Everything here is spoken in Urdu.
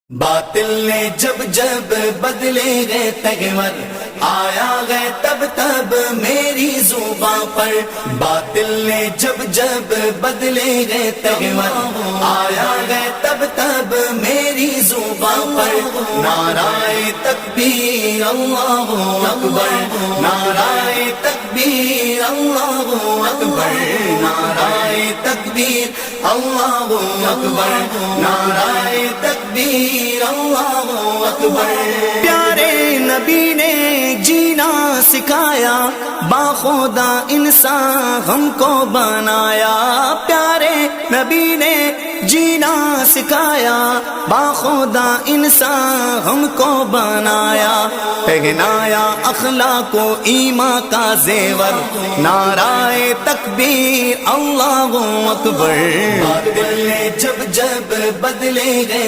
باطل نے جب جب بدلے گئے تیور، آیا گئے تب تب میری زباں پر۔ باطل نے جب جب بدلے گئے تیور، آیا گئے تب تب میری زباں پر۔ نعرہ تکبیر اللہ اکبر، نعرہ تکبیر اللہ اکبر، نعرہ تکبیر اللہ اکبر، نعرہ تکبیر اللہ اکبر۔ پیارے نبی نے جینا سکھایا، باخودا انسان ہم کو بنایا۔ پیارے نبی نے جینا سکھایا، باخودا انسان ہم کو بنایا۔ پہنایا اخلاق و ایمان کا زیور، نعرہ تکبیر اللہ اکبر۔ باطل نے جب جب بدلے گئے